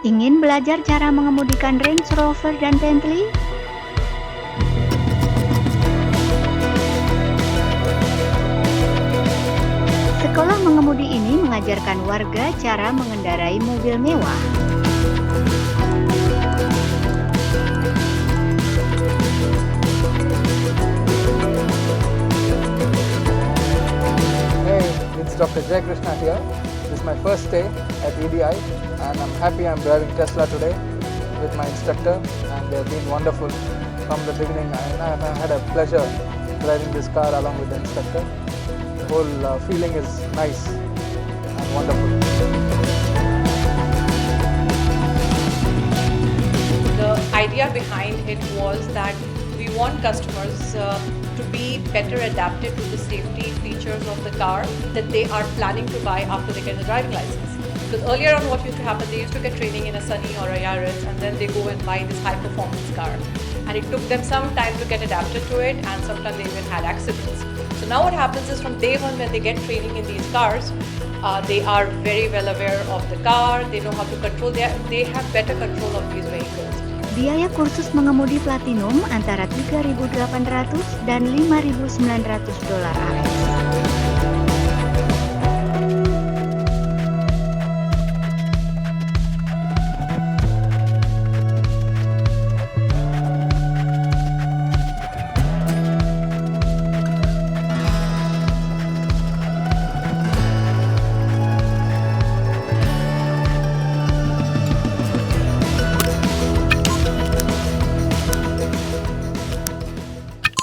Ingin belajar cara mengemudikan Range Rover dan Bentley? Sekolah mengemudi ini mengajarkan warga cara mengendarai mobil mewah. Hey, it's Dr. Jay Krishna here. This is my first day at EDI and I'm happy I'm driving Tesla today with my instructor, and they've been wonderful from the beginning. I had a pleasure driving this car along with the instructor. The whole feeling is nice and wonderful. The idea behind it was that we want customers to be better adapted to the safety features of the car that they are planning to buy after they get a driving license. Because earlier on what used to happen, they used to get training in a Sunny or a Yaris and then they go and buy this high performance car. And it took them some time to get adapted to it, and sometimes they even had accidents. So now what happens is from day one when they get training in these cars, they are very well aware of the car, they know how to control, they have better control of these vehicles. Biaya kursus mengemudi Platinum antara 3.800 dan 5.900 dolar AS.